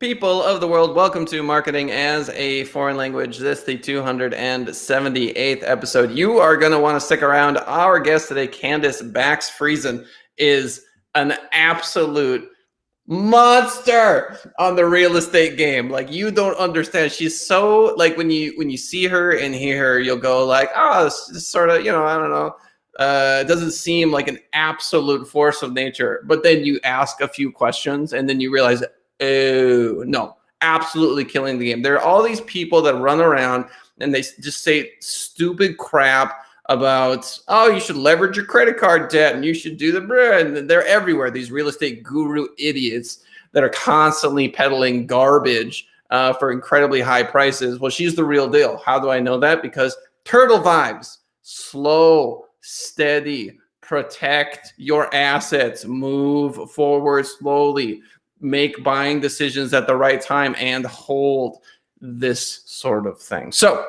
People of the world, welcome to Marketing as a Foreign Language. This the 278th episode. You are going to want to stick around. Our guest today, Candice Bakx-Friesen, is an absolute monster on the real estate game. Like, you don't understand. She's so, like, when you see her and hear her, you'll go like, oh, it's just sort of, I don't know. It doesn't seem like an absolute force of nature. But then you ask a few questions and then you realize, oh, no, absolutely killing the game. There are all these people that run around and they just say stupid crap about, oh, you should leverage your credit card debt and you should do and they're everywhere. These real estate guru idiots that are constantly peddling garbage for incredibly high prices. Well, she's the real deal. How do I know that? Because turtle vibes, slow, steady, protect your assets, move forward slowly, make buying decisions at the right time, and hold this sort of thing. So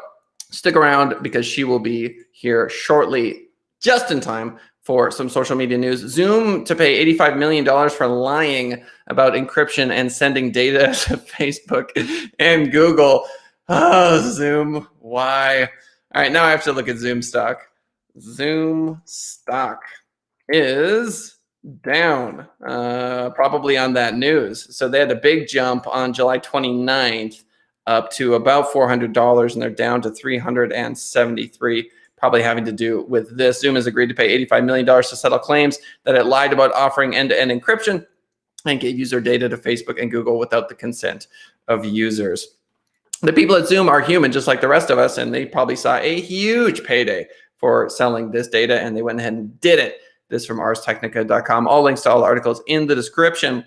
stick around because she will be here shortly, just in time for some social media news. Zoom to pay $85 million for lying about encryption and sending data to Facebook and Google. Oh, Zoom, why? All right, now I have to look at Zoom stock. Zoom stock is down, probably on that news. So they had a big jump on July 29th up to about $400, and they're down to $373, probably having to do with this. Zoom has agreed to pay $85 million to settle claims that it lied about offering end-to-end encryption and gave user data to Facebook and Google without the consent of users. The people at Zoom are human, just like the rest of us, and they probably saw a huge payday for selling this data, and they went ahead and did it. This from arstechnica.com. All links to all articles in the description.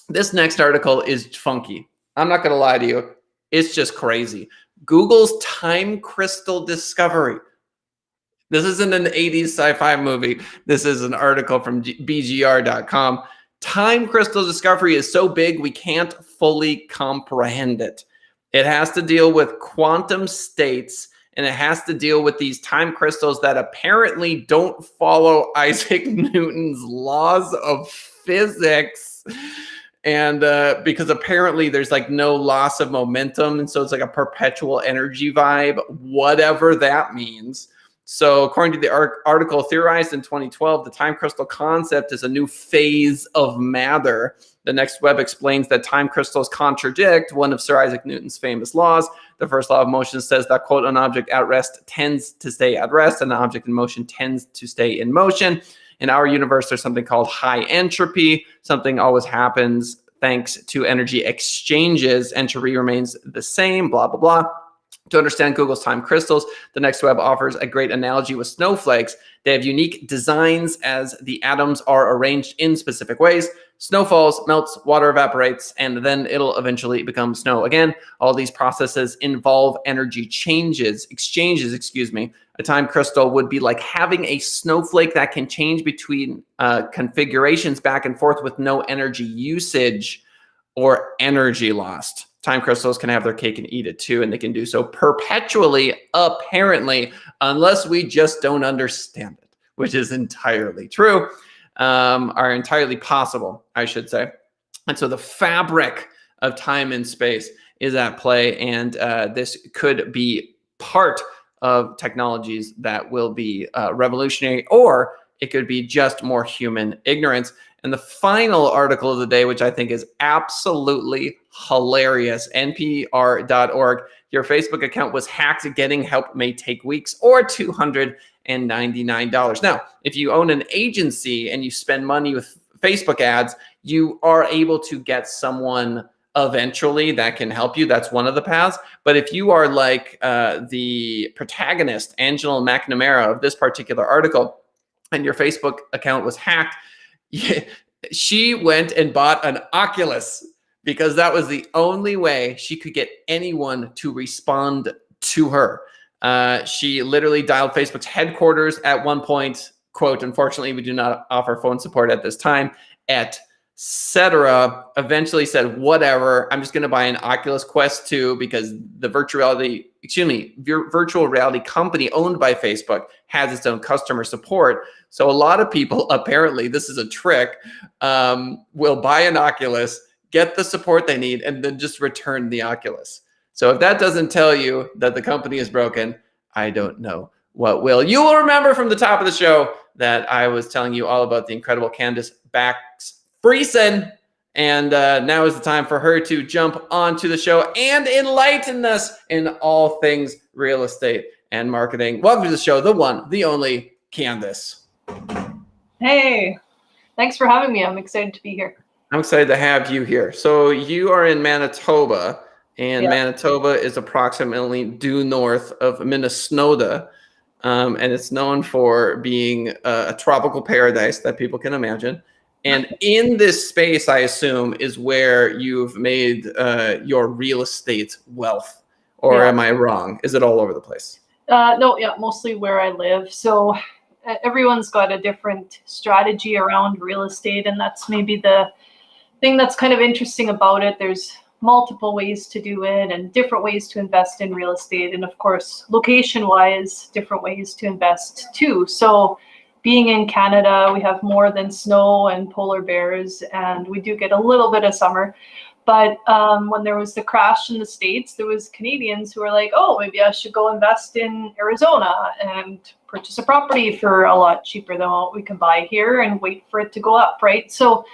This next article is funky. I'm not going to lie to you. It's just crazy. Google's time crystal discovery. This isn't an 80s sci-fi movie. This is an article from bgr.com. Time crystal discovery is so big we can't fully comprehend it. It has to deal with quantum states, and it has to deal with these time crystals that apparently don't follow Isaac Newton's laws of physics. And because apparently there's like no loss of momentum. And so it's like a perpetual energy vibe, whatever that means. So according to the article theorized in 2012, the time crystal concept is a new phase of matter. The next web explains that time crystals contradict one of Sir Isaac Newton's famous laws. The first law of motion says that, quote, an object at rest tends to stay at rest and an object in motion tends to stay in motion. In our universe, there's something called high entropy. Something always happens thanks to energy exchanges. Entropy remains the same, blah, blah, blah. To understand Google's time crystals, the next web offers a great analogy with snowflakes. They have unique designs as the atoms are arranged in specific ways. Snow falls, melts, water evaporates, and then it'll eventually become snow again. All these processes involve energy exchanges. A time crystal would be like having a snowflake that can change between configurations back and forth with no energy usage or energy lost. Time crystals can have their cake and eat it too, and they can do so perpetually, apparently, unless we just don't understand it, which is entirely true, are entirely possible, I should say. And so the fabric of time and space is at play, and this could be part of technologies that will be revolutionary, or it could be just more human ignorance. And the final article of the day, which I think is absolutely hilarious, npr.org. Your Facebook account was hacked. Getting help may take weeks or $299. Now, if you own an agency and you spend money with Facebook ads, you are able to get someone eventually that can help you. That's one of the paths. But if you are like the protagonist, Angela McNamara, of this particular article, and your Facebook account was hacked, she went and bought an Oculus because that was the only way she could get anyone to respond to her. She literally dialed Facebook's headquarters at one point, quote, unfortunately, we do not offer phone support at this time, etc. Eventually said, whatever, I'm just going to buy an Oculus Quest 2 because the virtual reality company owned by Facebook has its own customer support. So a lot of people, apparently, this is a trick, will buy an Oculus, get the support they need, and then just return the Oculus. So if that doesn't tell you that the company is broken, I don't know what will. You will remember from the top of the show that I was telling you all about the incredible Candice Bakx-Friesen. And now is the time for her to jump onto the show and enlighten us in all things real estate and marketing. Welcome to the show, the one, the only Candice. Hey, thanks for having me. I'm excited to be here. I'm excited to have you here. So you are in Manitoba, and Manitoba is approximately due north of Minnesota. And it's known for being a tropical paradise that people can imagine. And in this space, I assume, is where you've made your real estate wealth. Or am I wrong? Is it all over the place? No, mostly where I live. So everyone's got a different strategy around real estate, and that's maybe the thing that's kind of interesting about it. There's multiple ways to do it and different ways to invest in real estate. And of course, location-wise, different ways to invest too. So being in Canada, we have more than snow and polar bears, and we do get a little bit of summer. But when there was the crash in the States, there was Canadians who were like, oh, maybe I should go invest in Arizona and purchase a property for a lot cheaper than what we can buy here and wait for it to go up, right? So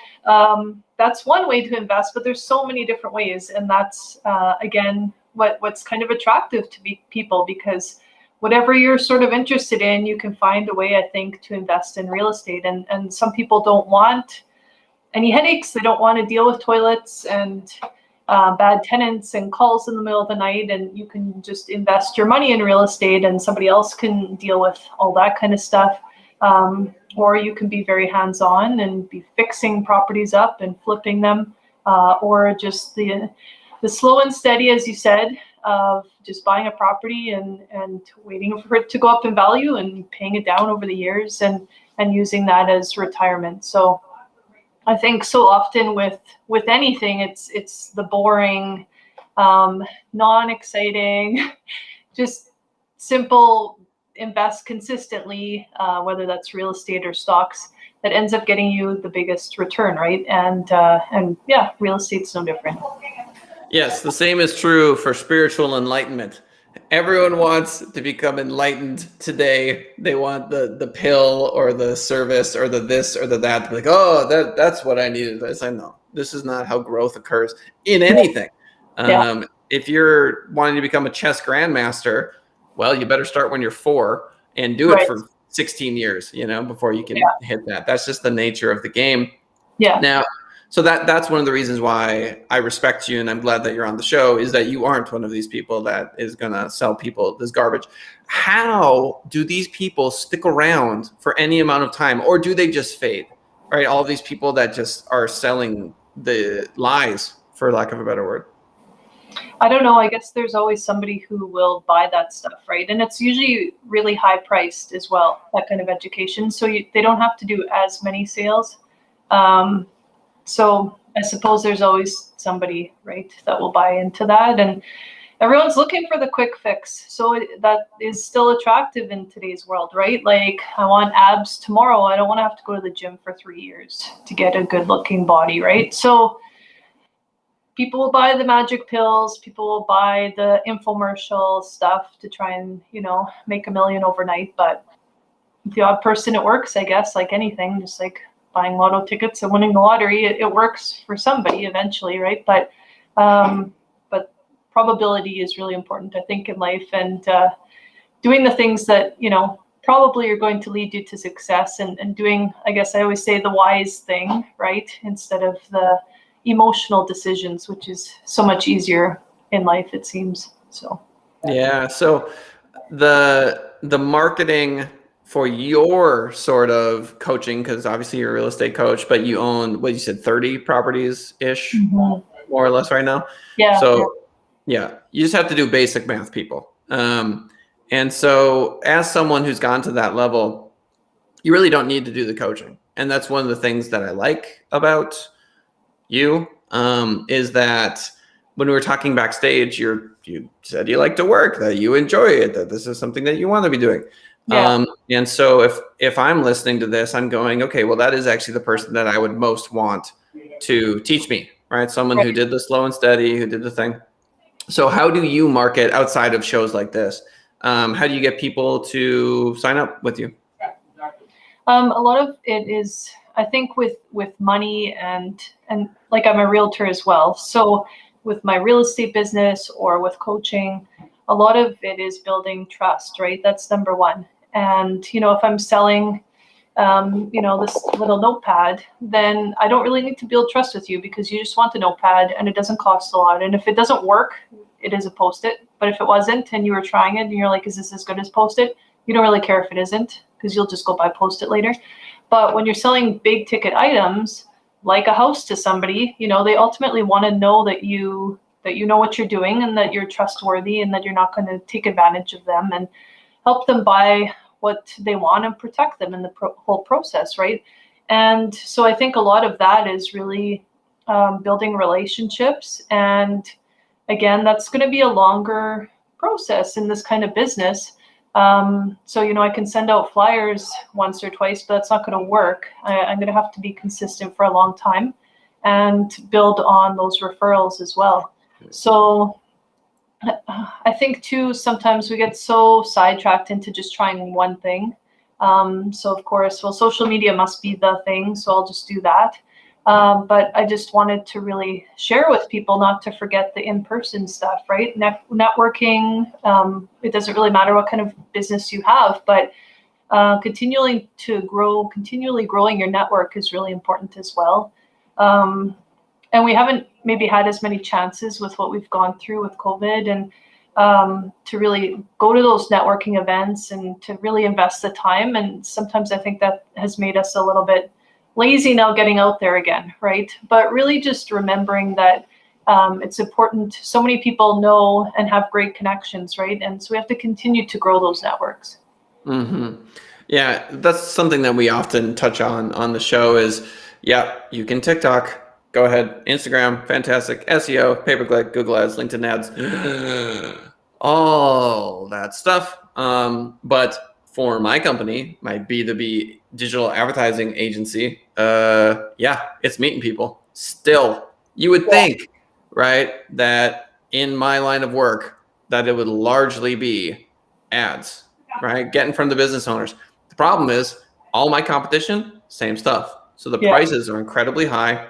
that's one way to invest, but there's so many different ways. And that's, again, what's kind of attractive to people, because whatever you're sort of interested in, you can find a way, I think, to invest in real estate. And some people don't want any headaches. They don't want to deal with toilets and bad tenants and calls in the middle of the night. And you can just invest your money in real estate and somebody else can deal with all that kind of stuff. Or you can be very hands-on and be fixing properties up and flipping them, or just the slow and steady, as you said, of just buying a property and waiting for it to go up in value and paying it down over the years and using that as retirement. So I think so often with anything, it's the boring, non-exciting, just simple, invest consistently, whether that's real estate or stocks, that ends up getting you the biggest return, right? And yeah, real estate's no different. Yes, the same is true for spiritual enlightenment. Everyone wants to become enlightened today. They want the pill or the service or the this or the that. To be like, oh, that's what I needed. I say, no, this is not how growth occurs in anything. If you're wanting to become a chess grandmaster, well, you better start when you're 4 and do it for 16 years, before you can hit that. That's just the nature of the game. Yeah. Now, so that's one of the reasons why I respect you, and I'm glad that you're on the show, is that you aren't one of these people that is going to sell people this garbage. How do these people stick around for any amount of time, or do they just fade, right? All these people that just are selling the lies, for lack of a better word. I don't know. I guess there's always somebody who will buy that stuff, right? And it's usually really high priced as well, that kind of education. So they don't have to do as many sales. So I suppose there's always somebody, right, that will buy into that. And everyone's looking for the quick fix. So that is still attractive in today's world, right? Like, I want abs tomorrow. I don't want to have to go to the gym for 3 years to get a good looking body, right? So people will buy the magic pills. People will buy the infomercial stuff to try and, make $1 million overnight. But the odd person, it works, I guess, like anything, just like buying lotto tickets and winning the lottery. It works for somebody eventually, right? But probability is really important, I think, in life, and doing the things that, probably are going to lead you to success, and doing, I guess I always say, the wise thing, right? Instead of the emotional decisions, which is so much easier in life, it seems. So yeah. So the marketing for your sort of coaching, because obviously you're a real estate coach, but you own, what you said, 30 properties ish, more or less right now. Yeah. So yeah, you just have to do basic math, people. And so as someone who's gone to that level, you really don't need to do the coaching. And that's one of the things that I like about you, is that when we were talking backstage, you said you like to work, that you enjoy it, that this is something that you want to be doing. Yeah. And so if I'm listening to this, I'm going, okay, well, that is actually the person that I would most want to teach me right? Someone Right. who did the slow and steady, who did the thing. So how do you market outside of shows like this? How do you get people to sign up with you? A lot of it is, I think, with money and like I'm a realtor as well. So with my real estate business or with coaching, a lot of it is building trust, right? That's number one. And if I'm selling, this little notepad, then I don't really need to build trust with you because you just want the notepad and it doesn't cost a lot. And if it doesn't work, it is a Post-it. But if it wasn't and you were trying it and you're like, is this as good as Post-it? You don't really care if it isn't because you'll just go buy Post-it later. But when you're selling big ticket items like a house to somebody, they ultimately want to know that you know what you're doing and that you're trustworthy and that you're not going to take advantage of them and help them buy what they want and protect them in the whole process, right? And so I think a lot of that is really building relationships. And again, that's going to be a longer process in this kind of business. So, I can send out flyers once or twice, but that's not going to work. I'm going to have to be consistent for a long time and build on those referrals as well. So I think too, sometimes we get so sidetracked into just trying one thing. So of course, social media must be the thing. So I'll just do that. But I just wanted to really share with people not to forget the in-person stuff, right? Networking, it doesn't really matter what kind of business you have, but continually growing your network is really important as well. And we haven't maybe had as many chances with what we've gone through with COVID and to really go to those networking events and to really invest the time. And sometimes I think that has made us a little bit lazy now getting out there again, right? But really just remembering that it's important. So many people know and have great connections, right? And so we have to continue to grow those networks. Mm-hmm. Yeah, that's something that we often touch on the show is, yeah, you can TikTok, go ahead, Instagram, fantastic, SEO, pay-per-click, Google Ads, LinkedIn Ads, all that stuff. But for my company, my B2B digital advertising agency, yeah, it's meeting people. Still, you would think, right, that in my line of work, that it would largely be ads, right? Getting from the business owners. The problem is all my competition, same stuff. So the prices are incredibly high.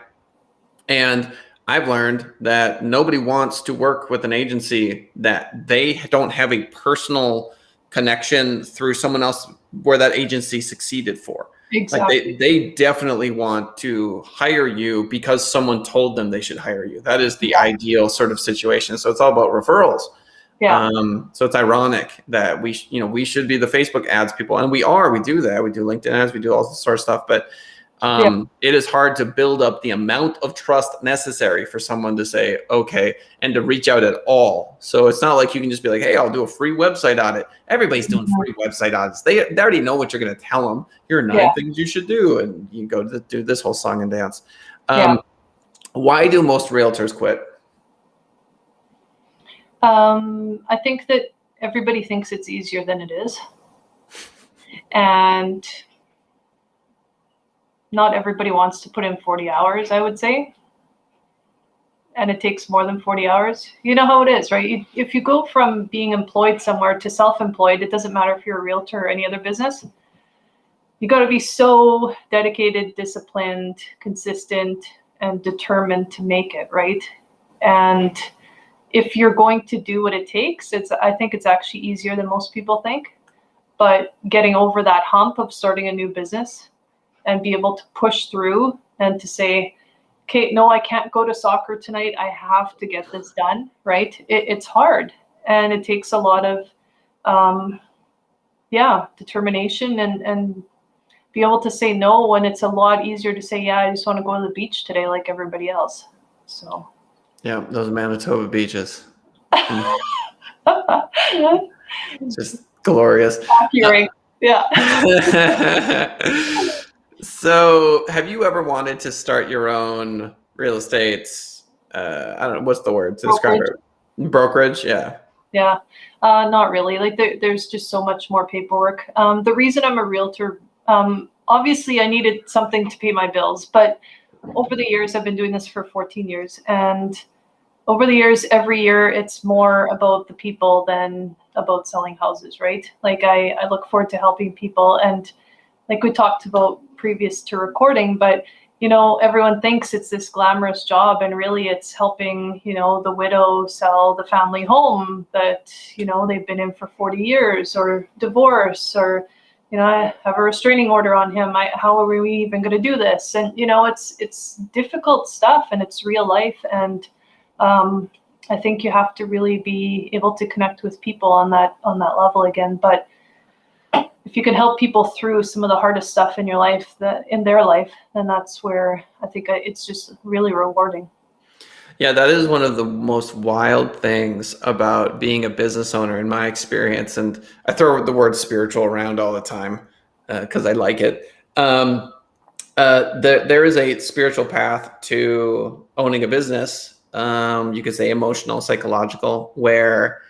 And I've learned that nobody wants to work with an agency that they don't have a personal connection through someone else where that agency succeeded for. Exactly. Like they definitely want to hire you because someone told them they should hire you. That is the ideal sort of situation. So it's all about referrals. Yeah. So it's ironic that we should be the Facebook ads people, and we do that. We do LinkedIn ads, we do all this sort of stuff, but it is hard to build up the amount of trust necessary for someone to say, okay, and to reach out at all. So it's not like you can just be like, hey, I'll do a free website audit. Everybody's doing free website audits. They already know what you're going to tell them. Here are 9 things you should do. And you go to do this whole song and dance. Why do most realtors quit? I think that everybody thinks it's easier than it is. And not everybody wants to put in 40 hours, I would say. And it takes more than 40 hours. You know how it is, right? If you go from being employed somewhere to self-employed, it doesn't matter if you're a realtor or any other business. You got to be so dedicated, disciplined, consistent, and determined to make it, right? And if you're going to do what it takes, I think it's actually easier than most people think. But getting over that hump of starting a new business and be able to push through and to say, okay, no, I can't go to soccer tonight. I have to get this done, right? It's hard. And it takes a lot of, determination and be able to say no when it's a lot easier to say, yeah, I just want to go to the beach today like everybody else. So. Yeah, those Manitoba beaches. Just glorious. Accurate. Yeah. So have you ever wanted to start your own real estate, I don't know, what's the word to describe it? Brokerage? Yeah. Yeah, not really. Like there's just so much more paperwork. The reason I'm a realtor, obviously I needed something to pay my bills, but over the years, I've been doing this for 14 years, and over the years, every year, it's more about the people than about selling houses, right? Like I look forward to helping people, and like we talked about previous to recording, but everyone thinks it's this glamorous job, and really it's helping, the widow sell the family home that, they've been in for 40 years, or divorce, or, I have a restraining order on him. How are we even going to do this? And, it's difficult stuff, and it's real life. And I think you have to really be able to connect with people on that level again. But if you can help people through some of the hardest stuff in your life, in their life, then that's where I think it's just really rewarding. Yeah, that is one of the most wild things about being a business owner in my experience. And I throw the word spiritual around all the time because I like it. There is a spiritual path to owning a business. You could say emotional, psychological, where,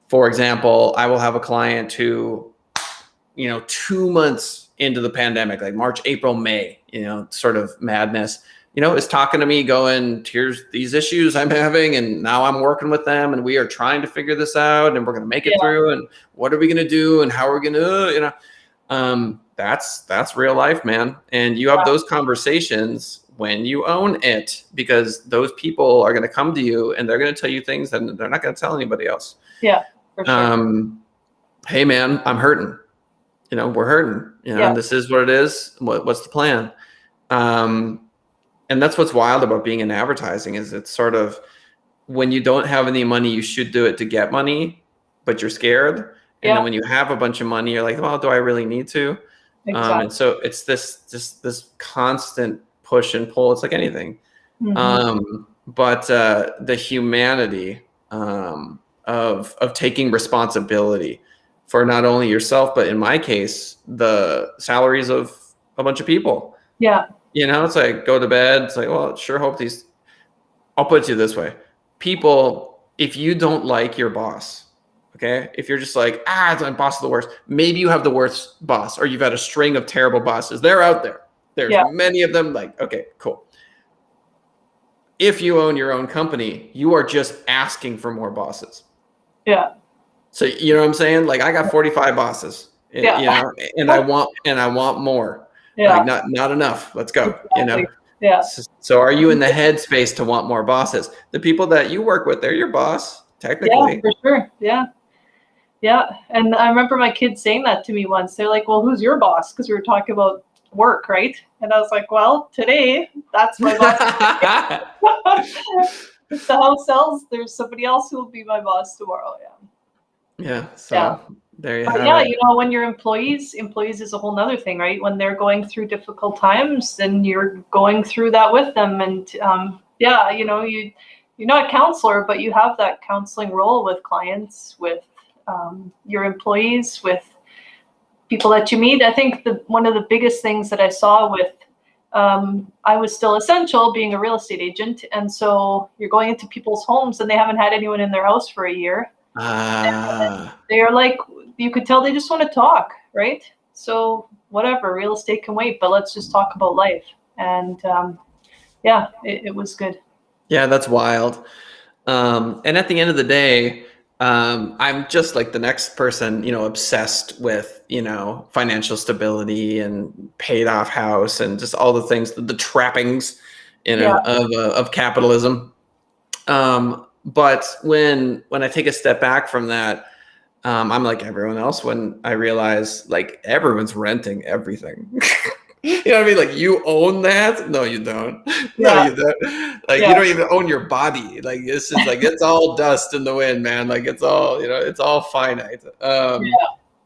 for example, I will have a client who, 2 months into the pandemic, like March, April, May, sort of madness, is talking to me going, here's these issues I'm having, and now I'm working with them, and we are trying to figure this out, and we're going to make it through, and what are we going to do, and how are we going to, that's real life, man. And you have those conversations when you own it, because those people are going to come to you, and they're going to tell you things that they're not going to tell anybody else. Yeah, for sure. Hey man, I'm hurting. We're hurting. This is what it is. What's the plan? And that's what's wild about being in advertising, is it's sort of, when you don't have any money, you should do it to get money, but you're scared. And then when you have a bunch of money, you're like, well, do I really need to? Exactly. And so it's this constant push and pull. It's like anything. But the humanity of taking responsibility for not only yourself, but in my case, the salaries of a bunch of people. Yeah. It's like, go to bed. It's like, well, sure hope these, I'll put it to you this way. People, if you don't like your boss, okay, if you're just like, my boss is the worst, maybe you have the worst boss, or you've had a string of terrible bosses. They're out there. There's many of them. Like, okay, cool. If you own your own company, you are just asking for more bosses. Yeah. So, you know what I'm saying? Like, I got 45 bosses, and I want more. Yeah. Like, not enough. Let's go. Exactly. Yeah. So are you in the headspace to want more bosses? The people that you work with, they're your boss, technically. Yeah, for sure. Yeah. Yeah. And I remember my kids saying that to me once. They're like, well, who's your boss? Because we were talking about work, right? And I was like, well, today, that's my boss. If the house sells, there's somebody else who will be my boss tomorrow. Yeah. So there you have it. When you're employees is a whole nother thing, right? When they're going through difficult times, then you're going through that with them. And you're not a counselor, but you have that counseling role with clients, with your employees, with people that you meet. I think one of the biggest things that I saw with, I was still essential being a real estate agent. And so you're going into people's homes and they haven't had anyone in their house for a year. They are like, you could tell they just want to talk, right? So whatever, real estate can wait, but let's just talk about life. And it was good. Yeah, that's wild. And at the end of the day, I'm just like the next person, obsessed with, financial stability and paid off house and just all the things, the trappings, of capitalism. But when I take a step back from that, I'm like everyone else when I realize like everyone's renting everything. You know what I mean? Like, you own that? No, you don't. No, you don't. Like, you don't even own your body. Like, it's just like, it's all dust in the wind, man. Like, it's all, it's all finite.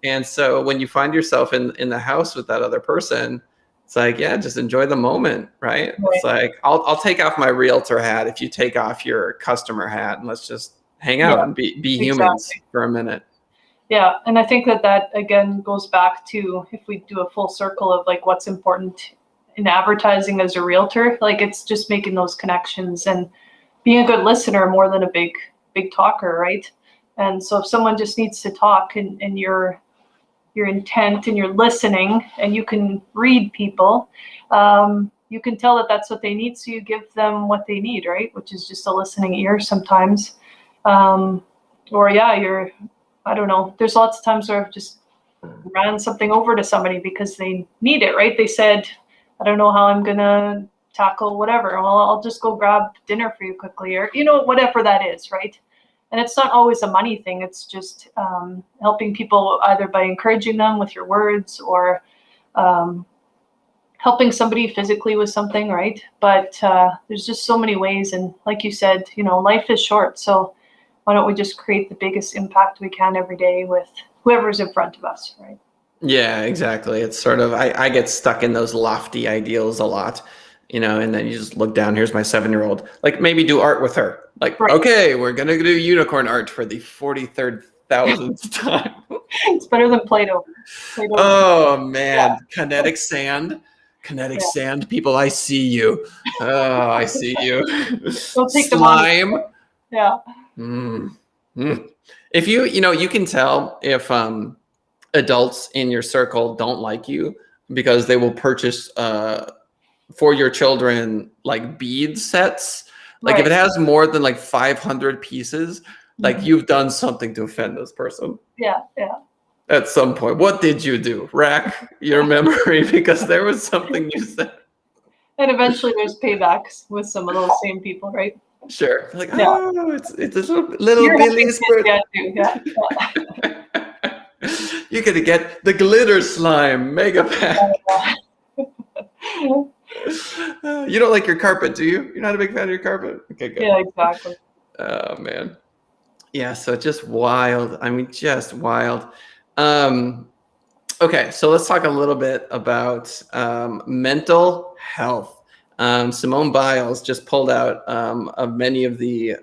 And so when you find yourself in the house with that other person, it's like, just enjoy the moment, right? It's like, I'll take off my realtor hat if you take off your customer hat, and let's just hang out and be humans for a minute. Yeah. And I think that again goes back to, if we do a full circle of like what's important in advertising as a realtor, like it's just making those connections and being a good listener more than a big talker, right? And so if someone just needs to talk and your intent and you're listening and you can read people, you can tell that that's what they need. So you give them what they need, right? Which is just a listening ear sometimes. Or yeah, I don't know. There's lots of times where I've just ran something over to somebody because they need it, right? They said, I don't know how I'm going to tackle whatever. Well, I'll just go grab dinner for you quickly, or, whatever that is, right? And it's not always a money thing. It's just helping people either by encouraging them with your words or helping somebody physically with something, right? But there's just so many ways. And like you said, life is short. So why don't we just create the biggest impact we can every day with whoever's in front of us, right? Yeah, exactly. It's sort of, I get stuck in those lofty ideals a lot, and then you just look down, here's my 7-year-old, like maybe do art with her. Like, right. Okay, we're going to do unicorn art for the 43,000th time. It's better than Play-Doh. Oh, man. Yeah. Kinetic sand, people, I see you. Oh, I see you. Don't take slime. The money. Yeah. If you can tell if adults in your circle don't like you because they will purchase for your children like bead sets. Like right. If it has more than like 500 pieces, like you've done something to offend this person. Yeah. At some point, what did you do? Rack your memory because there was something you said. And eventually there's paybacks with some of those same people, right? Sure. Like, it's a little Billy's birthday. Yeah. You're gonna get the glitter slime mega pack. You don't like your carpet, do you? You're not a big fan of your carpet? Okay, good. Yeah, exactly. Oh man. Yeah, so just wild. I mean, just wild. Okay, so let's talk a little bit about mental health. Simone Biles just pulled out of many of the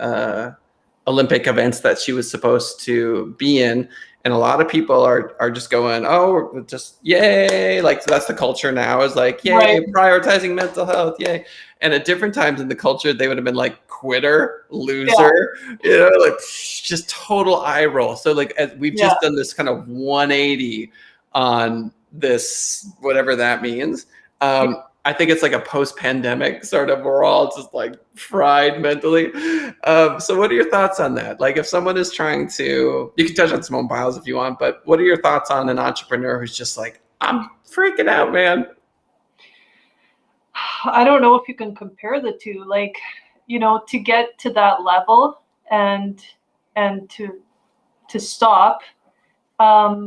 Olympic events that she was supposed to be in. And a lot of people are just going, oh, just yay. Like, so that's the culture now is like, yay, right. Prioritizing mental health, yay. And at different times in the culture, they would have been like quitter, loser, like just total eye roll. So like we've just done this kind of 180 on this, whatever that means. I think it's like a post-pandemic sort of, we're all just like fried mentally. So what are your thoughts on that? Like if someone is trying to, you can touch on Simone Biles if you want, but what are your thoughts on an entrepreneur who's just like, I'm freaking out, man? I don't know if you can compare the two, like, to get to that level and to stop, I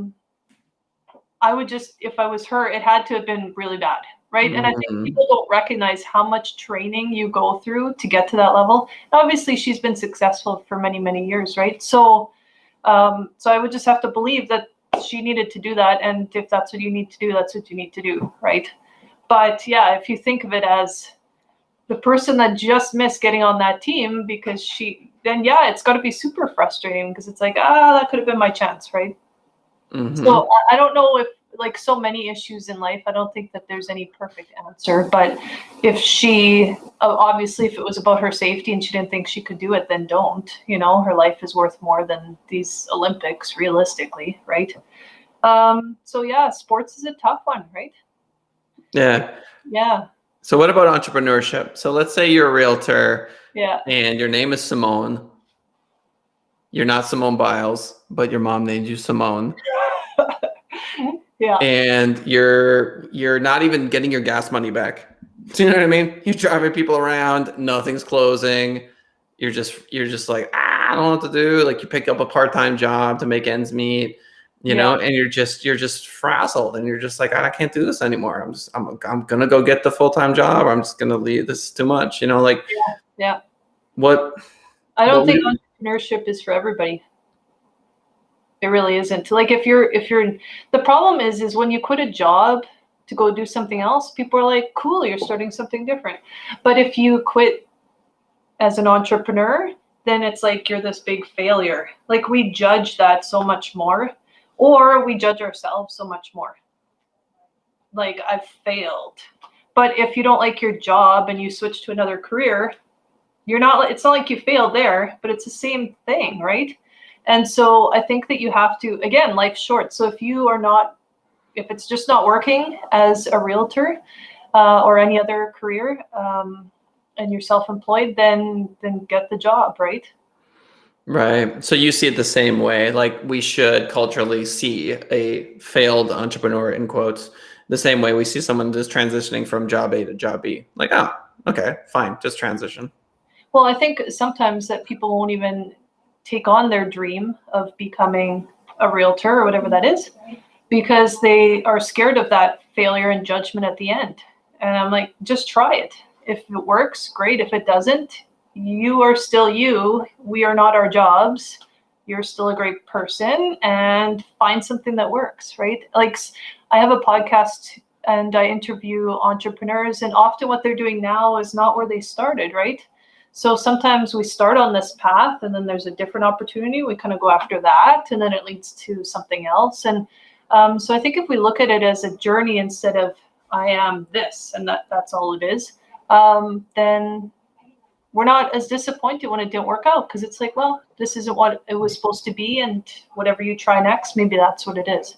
would just, if I was her, it had to have been really bad. Right. And I think people don't recognize how much training you go through to get to that level. Obviously, she's been successful for many, many years. Right. So I would just have to believe that she needed to do that. And if that's what you need to do, that's what you need to do. Right. But yeah, if you think of it as the person that just missed getting on that team because then it's got to be super frustrating because it's like, that could have been my chance. Right. Mm-hmm. So I don't know if, like so many issues in life, I don't think that there's any perfect answer. But if she, obviously, if it was about her safety and she didn't think she could do it, then don't. Her life is worth more than these Olympics, realistically, right? So yeah, sports is a tough one, right? Yeah. Yeah. So what about entrepreneurship? So let's say you're a realtor. Yeah. And your name is Simone. You're not Simone Biles, but your mom named you Simone. Yeah. And you're not even getting your gas money back. Do you know what I mean? You're driving people around, nothing's closing. You're just like, I don't know what to do. Like you pick up a part-time job to make ends meet, you know, and you're just frazzled and you're just like, I can't do this anymore. I'm gonna go get the full-time job. I'm just gonna leave. This is too much, like yeah. What I don't think entrepreneurship is for everybody. It really isn't. Like if you're the problem is when you quit a job to go do something else, people are like, cool, you're starting something different. But if you quit as an entrepreneur, then it's like you're this big failure. Like we judge that so much more, or we judge ourselves so much more. Like I've failed. But if you don't like your job and you switch to another career, it's not like you failed there, but it's the same thing, right? And so I think that you have to, again, life's short. So if it's just not working as a realtor, or any other career, and you're self-employed, then get the job, right? Right. So you see it the same way, like we should culturally see a failed entrepreneur, in quotes, the same way we see someone just transitioning from job A to job B. Like, oh, okay, fine, just transition. Well, I think sometimes that people won't even take on their dream of becoming a realtor or whatever that is, because they are scared of that failure and judgment at the end. And I'm like, just try it. If it works, great. If it doesn't, you are still you. We are not our jobs. You're still a great person, and find something that works, right? Like, I have a podcast and I interview entrepreneurs, and often what they're doing now is not where they started, right? So sometimes we start on this path and then there's a different opportunity. We kind of go after that and then it leads to something else. And so I think if we look at it as a journey instead of I am this and that's all it is, then we're not as disappointed when it didn't work out, because it's like, well, this isn't what it was supposed to be, and whatever you try next, maybe that's what it is.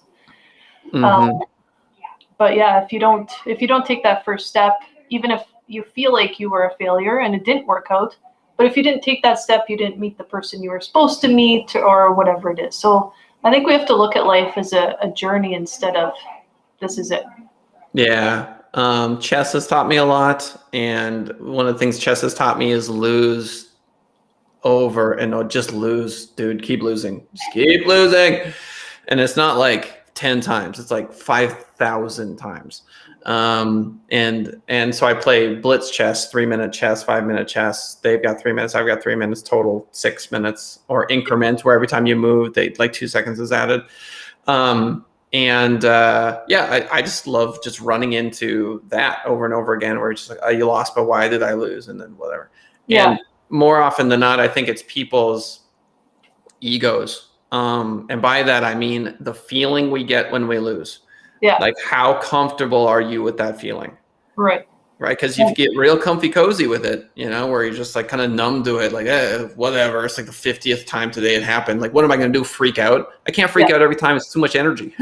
But yeah, if you don't take that first step, even if you feel like you were a failure and it didn't work out, but if you didn't take that step, you didn't meet the person you were supposed to meet or whatever it is. So I think we have to look at life as a journey instead of this is it. Yeah. Chess has taught me a lot. And one of the things chess has taught me is lose over and just lose, dude. Keep losing. Just keep losing. And it's not like 10 times. It's like 5,000 times. And so I play blitz chess, 3-minute chess, 5-minute chess. They've got 3 minutes. I've got 3 minutes total, 6 minutes, or increment where every time you move, they like 2 seconds is added. I just love just running into that over and over again, where it's just like, oh, you lost, but why did I lose? And then whatever. Yeah. And more often than not, I think it's people's egos. And by that, I mean the feeling we get when we lose. Yeah. Like, how comfortable are you with that feeling? Right. Right. Because you get real comfy cozy with it, where you're just like kind of numb to it. Like, whatever. It's like the 50th time today it happened. Like, what am I going to do? Freak out? I can't freak out every time. It's too much energy.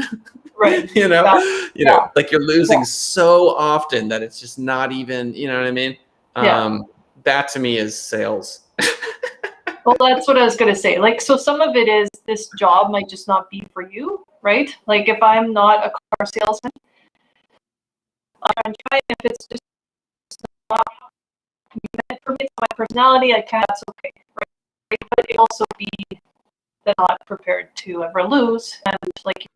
Right. Like you're losing so often that it's just not even, you know what I mean? That to me is sales. Well, that's what I was going to say. Like, so some of it is this job might just not be for you, right? Like, if I'm not a car salesman, I'm going to try it. If it's just not meant for me, it's my personality, I can't, that's okay, right? But it also be that I'm not prepared to ever lose. And like, you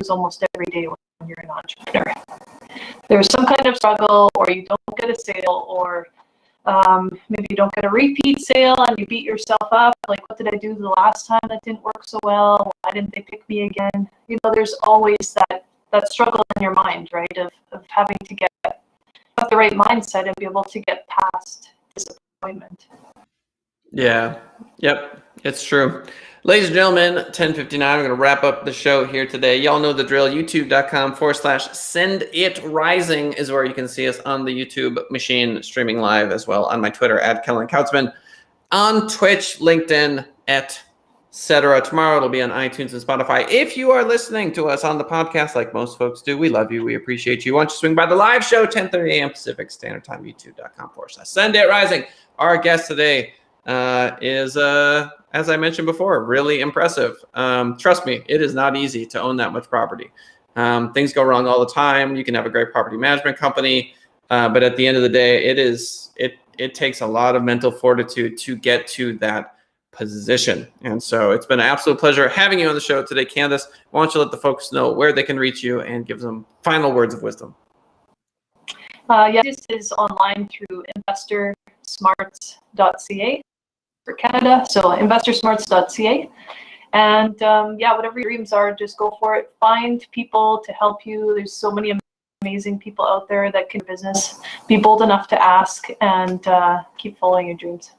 lose almost every day when you're an entrepreneur. There's some kind of struggle, or you don't get a sale, or maybe you don't get a repeat sale and you beat yourself up. Like, what did I do the last time that didn't work so well? Why didn't they pick me again? There's always that struggle in your mind, right? Of having to have the right mindset and be able to get past disappointment. Yeah. Yep. It's true. Ladies and gentlemen, 10:59. We're going to wrap up the show here today. Y'all know the drill. YouTube.com/Send It Rising is where you can see us on the YouTube machine, streaming live as well on my Twitter @KellenKautzman, on Twitch, LinkedIn, etc. Tomorrow it'll be on iTunes and Spotify. If you are listening to us on the podcast, like most folks do, we love you. We appreciate you. Why don't you swing by the live show, 10:30 a.m. Pacific Standard Time, YouTube.com/Send It Rising. Our guest today is, as I mentioned before, really impressive. Trust me, it is not easy to own that much property. Things go wrong all the time. You can have a great property management company, but at the end of the day, it takes a lot of mental fortitude to get to that position. And so it's been an absolute pleasure having you on the show today, Candice. Why don't you let the folks know where they can reach you and give them final words of wisdom? This is online through investorsmarts.ca for Canada. So investorsmarts.ca. And whatever your dreams are, just go for it. Find people to help you. There's so many amazing people out there that can do business. Be bold enough to ask, and keep following your dreams.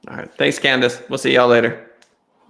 All right. Thanks, Candice. We'll see y'all later.